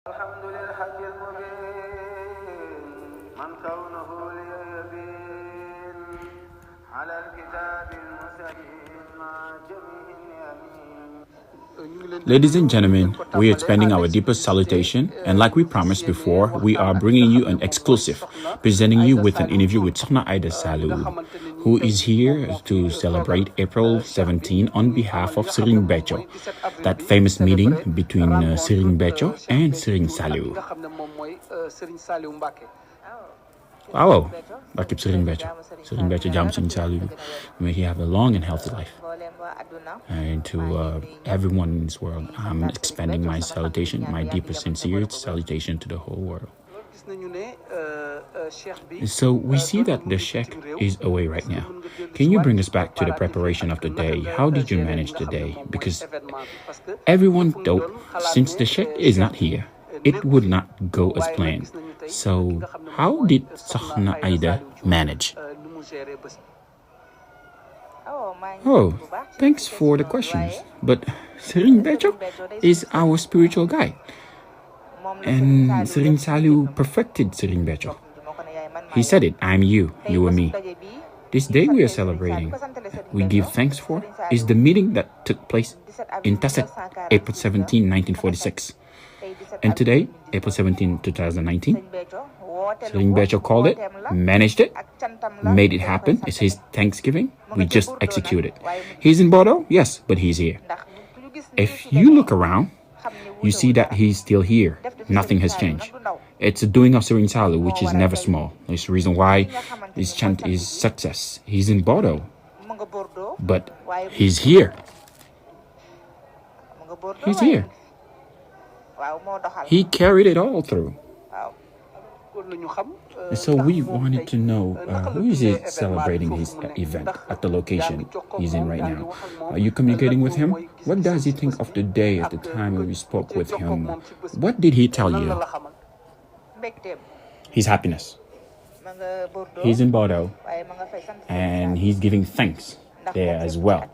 الحمد للحق المبين من كونه لي يبين على الكتاب المستقيم مع جميع اليمين. Ladies and gentlemen, we are expanding our deepest salutation, and like we promised before, we are bringing you an exclusive, presenting you with an interview with Sokhna Aida Saliou, who is here to celebrate April 17 on behalf of SERIGNE BETHIO, that famous meeting between SERIGNE BETHIO and SERIGNE Saliou. Wow, Bakib SERIGNE BETHIO. SERIGNE BETHIO Jam SERIGNE Saliou. May he have a long and healthy life. And to everyone in this world, I'm expanding my salutation, my deepest, sincere salutation to the whole world. So we see that the Sheikh is away right now. Can you bring us back to the preparation of the day? How did you manage the day? Because everyone thought, since the Sheikh is not here, it would not go as planned. So how did Sokhna Aida manage? Oh, thanks for the questions. But SERIGNE BETHIO is our spiritual guide. And SERIGNE Saliou perfected SERIGNE BETHIO. He said it, I'm you, you are me. This day we are celebrating, we give thanks for, is the meeting that took place in Thiant, April 17, 1946. And today, April 17, 2019, SERIGNE BETHIO called it, managed it, made it happen. It's his Thanksgiving. We just executed. He's in Bordeaux? Yes, but he's here. If you look around, you see that he's still here. Nothing has changed. It's a doing of SERIGNE Saliou, which is never small. It's the reason why this chant is success. He's in Bordeaux, but he's here. He's here. He carried it all through. So we wanted to know who is it celebrating his event at the location he's in right now. Are you communicating with him? What does he think of the day at the time when we spoke with him? What did he tell you? His happiness. He's in Bordeaux and he's giving thanks there as well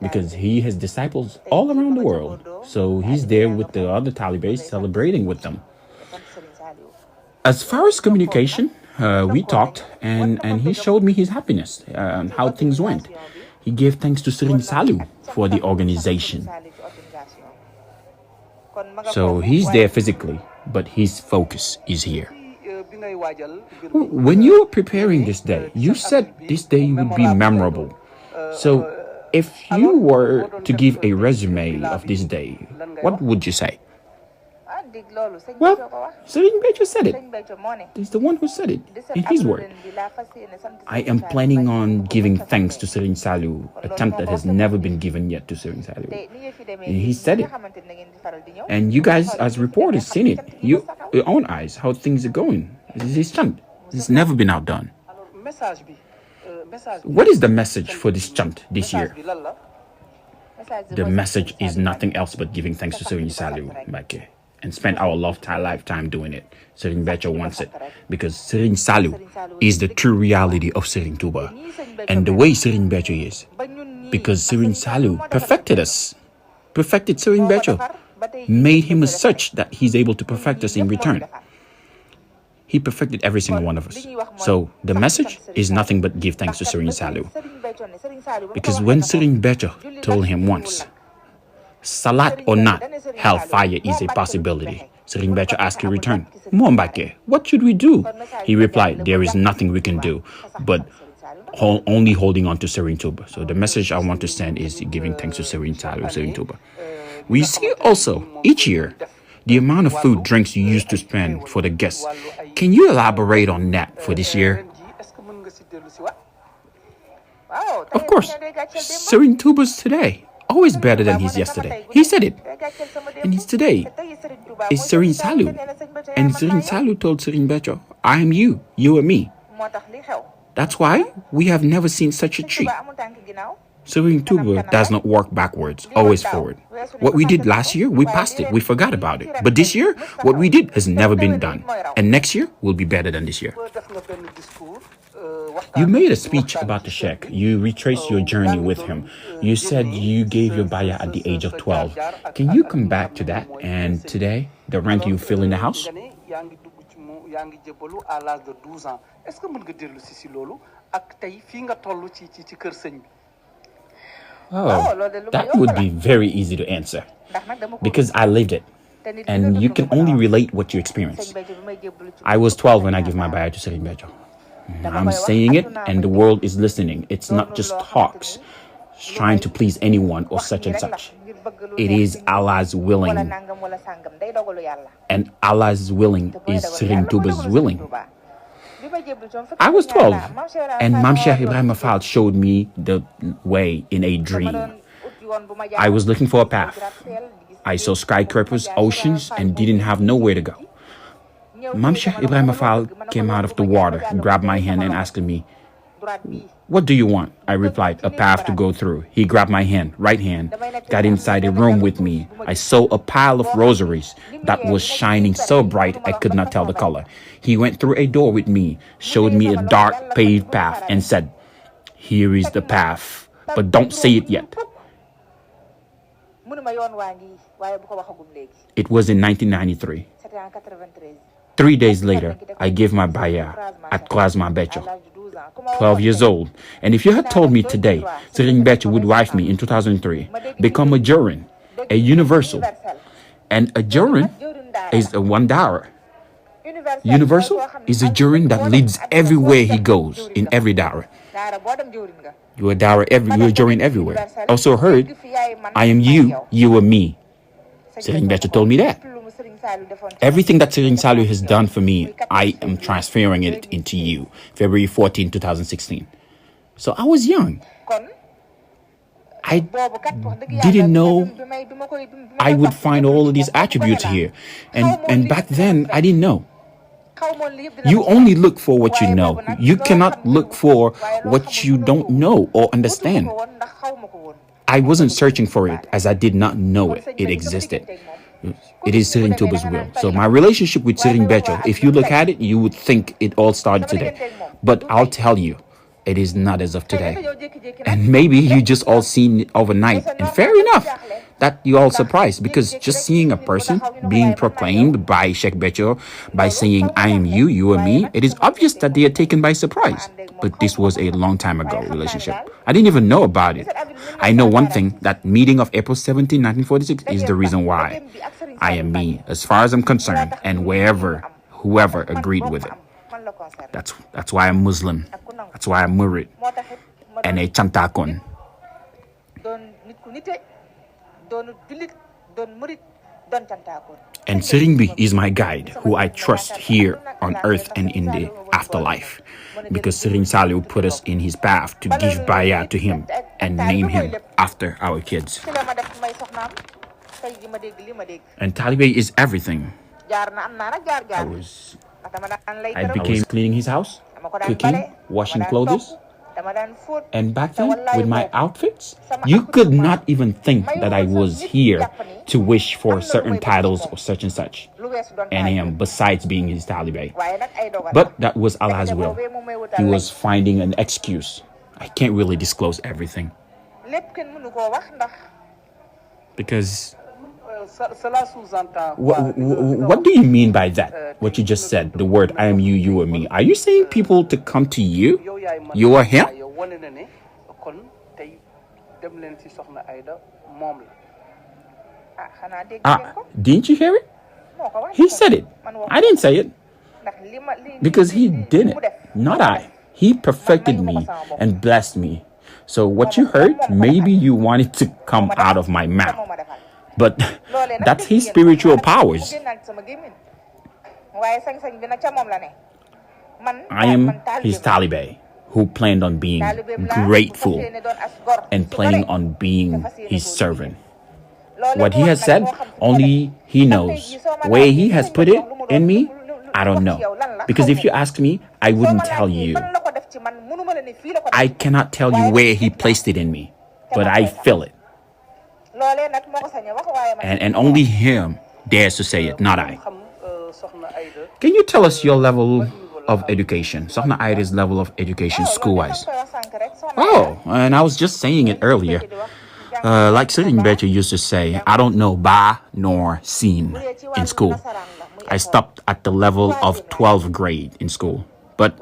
because he has disciples all around the world. So he's there with the other Talibans celebrating with them. As far as communication, we talked and he showed me his happiness and how things went. He gave thanks to SERIGNE Saliou for the organization. So he's there physically, but his focus is here. When you were preparing this day, you said this day would be memorable. So if you were to give a resume of this day, what would you say? Well, SERIGNE BETHIO said it. He's the one who said it in his word. I am planning on giving thanks to SERIGNE Saliou, a chant that has never been given yet to SERIGNE Saliou. And he said it. And you guys as reporters seen it. Your own eyes, how things are going. This is his chant. It's never been outdone. What is the message for this chant this year? The message is nothing else but giving thanks to SERIGNE Saliou, and spend our lifetime doing it. SERIGNE BETHIO wants it because SERIGNE Saliou is the true reality of SERIGNE Touba and the way SERIGNE BETHIO is, because SERIGNE Saliou perfected us, perfected SERIGNE BETHIO, made him as such that he's able to perfect us in return. He perfected every single one of us. So the message is nothing but give thanks to SERIGNE Saliou, because when SERIGNE BETHIO told him once, Salat or not, hellfire is a possibility. SERIGNE BETHIO asked in return, Mbake, what should we do? He replied, there is nothing we can do, but only holding on to SERIGNE Touba. So the message I want to send is giving thanks to SERIGNE Saliou, SERIGNE Touba. We see also, each year, the amount of food, drinks you used to spend for the guests. Can you elaborate on that for this year? Of course, SERIGNE Touba's today. Always better than his yesterday. He said it. And his today is SERIGNE Saliou. And SERIGNE Saliou told SERIGNE BETHIO, I am you, you are me. That's why we have never seen such a treat. SERIGNE Touba does not work backwards, always forward. What we did last year, we passed it, we forgot about it. But this year, what we did has never been done. And next year will be better than this year. You made a speech about the Sheikh. You retraced your journey with him. You said you gave your bayah at the age of 12. Can you come back to that? And today, the rent you feel in the house. Oh, that would be very easy to answer because I lived it. And you can only relate what you experience. I was 12 when I gave my bio to Serigne Bethio. I'm saying it and the world is listening. It's not just talks trying to please anyone or such and such. It is Allah's willing. And Allah's willing is Serigne Touba's willing. I was 12 and Mam Cheikh Ibrahima Fall showed me the way in a dream. I was looking for a path. I saw skyscrapers, oceans, and didn't have nowhere to go. Mam Cheikh Ibrahima Fall came out of the water, grabbed my hand and asked me, "What do you want?" I replied, "A path to go through." He grabbed my hand, right hand, got inside a room with me. I saw a pile of rosaries that was shining so bright I could not tell the color. He went through a door with me, showed me a dark paved path and said, "Here is the path, but don't say it yet." It was in 1993. 3 days later, I gave my bayah at Sokhna Bethio, 12 years old. And if you had told me today, Serigne Bethio would wife me in 2003, become a jurin, a universal, and a jurin is a one dawah. Universal is a jurin that leads everywhere he goes, in every dawah. You are dawah you are jurin everywhere. Also heard, I am you, you are me. Serigne Bethio told me that. Everything that Serigne Saliou has done for me, I am transferring it into you. February 14, 2016. So I was young. I didn't know I would find all of these attributes here. And back then, I didn't know. You only look for what you know. You cannot look for what you don't know or understand. I wasn't searching for it as I did not know it. It existed. It is Serigne Touba's will. So my relationship with Serigne Bethio, if you look at it, you would think it all started today. But I'll tell you, it is not as of today. And maybe you just all seen it overnight. And fair enough that you all surprised, because just seeing a person being proclaimed by Cheikh Bethio by saying, "I am you, you are me," it is obvious that they are taken by surprise. But this was a long time ago relationship. I didn't even know about it. I know one thing, that meeting of April 17, 1946 is the reason why I am me, as far as I'm concerned, and whoever agreed with it. That's why I'm Muslim. That's why I'm Murid and a Chantakon. And Serigne is my guide, who I trust here on earth and in the afterlife, because Serigne Saliou put us in his path to give bayah to him and name him after our kids. And Talibe is everything. I became cleaning his house, cooking, washing clothes. And back then, with my outfits, you could not even think that I was here to wish for certain titles or such and such. And I am, besides being his Talibe. But that was Allah's will. He was finding an excuse. I can't really disclose everything. Because what do you mean by that? What you just said, the word "I am you, you are me." Are you saying people to come to you? You are him? Didn't you hear it? He said it. I didn't say it. Because he did it, not I. He perfected me and blessed me. So what you heard, maybe you wanted to come out of my mouth. But that's his spiritual powers. I am his Talibe, who planned on being grateful and planning on being his servant. What he has said, only he knows. Where he has put it in me, I don't know. Because if you ask me, I wouldn't tell you. I cannot tell you where he placed it in me, but I feel it. And only him dares to say it, not I. Can you tell us your level of education? Sokhna Aida's level of education school-wise. Oh, and I was just saying it earlier. Like Serigne Bethiou used to say, I don't know ba nor seen in school. I stopped at the level of 12th grade in school. But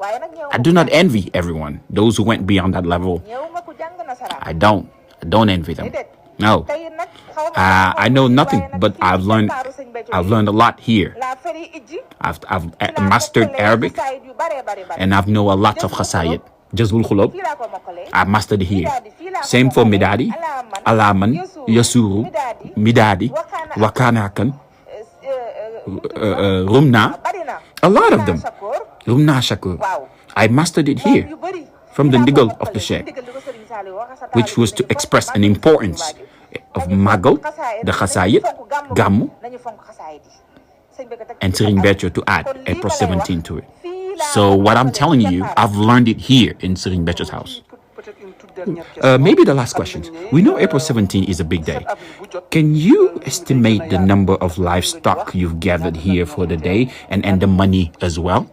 I do not envy everyone. Those who went beyond that level, I don't envy them. No. I know nothing, but I've learned a lot here. I've mastered Arabic, and I've know a lot of Khasayid. Jazbul Khulub, I mastered it here. Same for Midadi, Alaman, Yasuru, Midadi, Wakanakan, Rumna, a lot of them. Rumna Shakur. I mastered it here from the niggle of the Sheikh, which was to express an importance of Magal, the Khasayid, Gamu, and Serigne Bethiou to add April 17 to it. So what I'm telling you, I've learned it here in Serigne Bethio's house. Maybe the last question. We know April 17 is a big day. Can you estimate the number of livestock you've gathered here for the day and the money as well?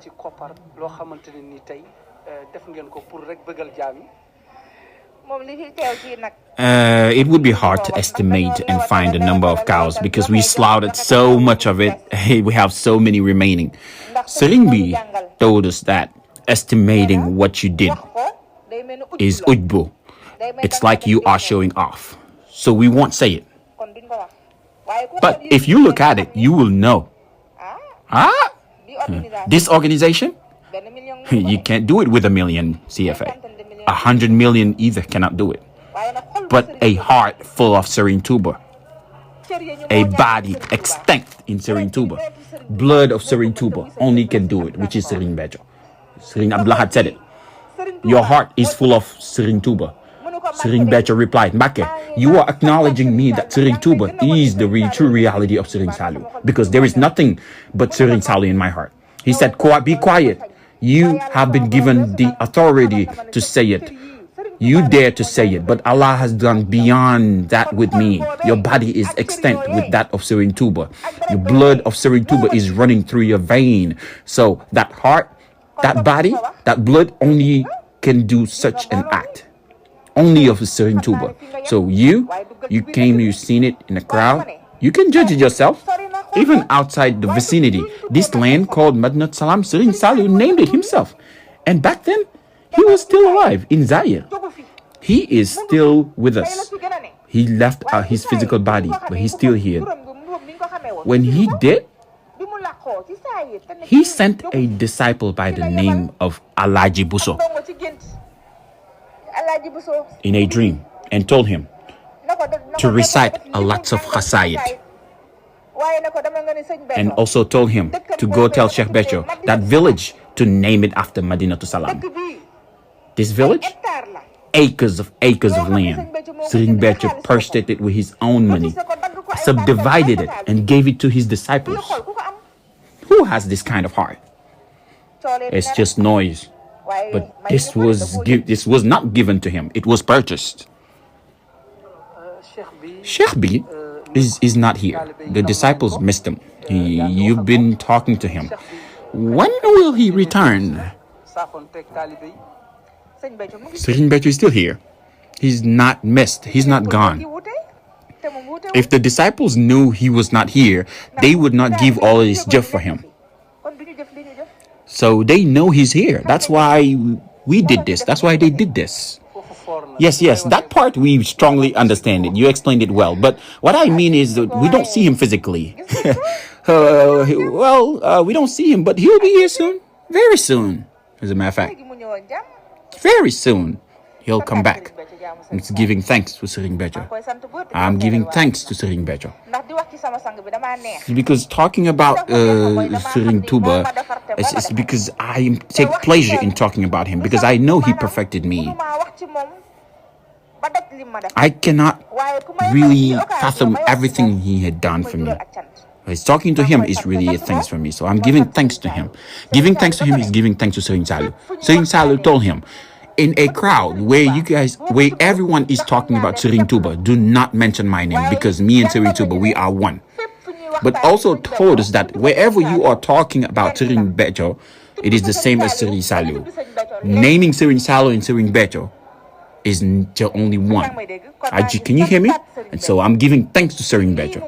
It would be hard to estimate and find the number of cows because we slaughtered so much of it. We have so many remaining. Serigne told us that estimating what you did is ujbu. It's like you are showing off. So we won't say it. But if you look at it, you will know. This organization, you can't do it with 1 million CFA. 100 million either cannot do it. But a heart full of Serigne Touba, a body extinct in Serigne Touba, blood of Serigne Touba only can do it, which is Serigne Bethiou. Serigne Abdullah had said it. Your heart is full of Serigne Touba. Serigne Bethiou replied, Mbake, you are acknowledging me that Serigne Touba is the true reality of Serigne Saliou, because there is nothing but Serigne Saliou in my heart. He said, be quiet. You have been given the authority to say it. You dare to say it, but Allah has done beyond that with me. Your body is extant with that of Serigne Touba. The blood of Serigne Touba is running through your vein. So that heart, that body, that blood only can do such an act. Only of Serigne Touba. So you came, you seen it in the crowd. You can judge it yourself. Even outside the vicinity, this land called Madinat Salam, Serigne Saliou named it himself. And back then, he was still alive in Zaire. He is still with us. He left his physical body, but he's still here. When he did, he sent a disciple by the name of Alhaji Bousso in a dream and told him to recite a lot of Khasayid. And also told him to go tell Sheikh Bethiou that village to name it after Madinatu Salam. This village, acres of land. Serigne Bethiou purchased it with his own money, subdivided it, and gave it to his disciples. Who has this kind of heart? It's just noise. But this was not given to him. It was purchased. Sheikh B is not here. The disciples missed him. You've been talking to him. When will he return? Serigne Bethiou is still here. He's not missed. He's not gone. If the disciples knew he was not here, they would not give all this gift for him. So they know he's here. That's why we did this. That's why they did this. Yes, that part we strongly understand it. You explained it well. But what I mean is that we don't see him physically. We don't see him, but he'll be here soon. Very soon, as a matter of fact. Very soon, he'll come back. It's giving thanks to Serigne Bethiou. I'm giving thanks to Serigne Bethiou. Because talking about Serigne Touba, it's because I take pleasure in talking about him, because I know he perfected me. I cannot really fathom everything he had done for me. Talking to him is really a thanks for me. So I'm giving thanks to him. Giving thanks to him is giving thanks to Serigne Saliou. Serigne Saliou told him, in a crowd where everyone is talking about Serigne Touba, do not mention my name, because me and Serigne Touba, we are one. But also told us that wherever you are talking about Serigne Bethiou, it is the same as Serigne Saliou. Naming Serigne Saliou and Serigne Bethiou is the only one. Can you hear me? And so I'm giving thanks to Serigne Bethio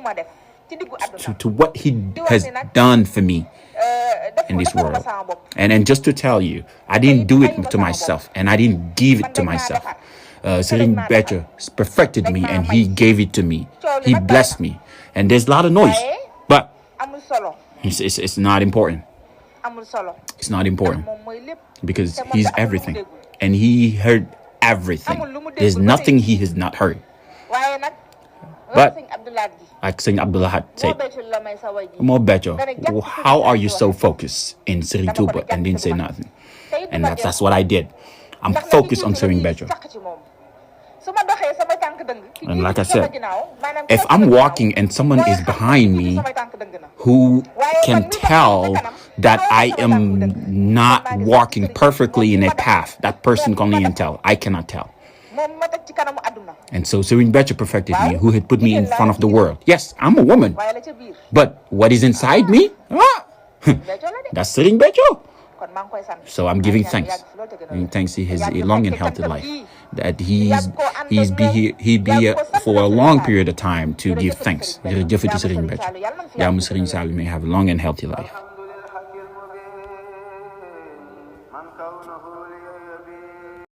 to what he has done for me in this world. And just to tell you, I didn't do it to myself, and I didn't give it to myself. Serigne Bethio perfected me, and he gave it to me. He blessed me. And there's a lot of noise, but it's not important. It's not important because he's everything, and he heard everything. There's nothing he has not heard. But like Saint Abdullah said, Mo Bethio, how are you so focused in Serigne Touba and didn't say nothing? And that's what I did. I'm focused on Serigne Bethio. And like I said, if I'm walking and someone is behind me who can tell that I am not walking perfectly in a path, that person can only tell. I cannot tell. And so Serigne Bethio perfected me, who had put me in front of the world. Yes, I'm a woman, but what is inside me? That's Serigne Bethio. So I'm giving thanks. Thanks he has a long and healthy life. That he'd be here for a long period of time to give thanks. Serigne Bethio. Serigne Saliou may have a long and healthy life.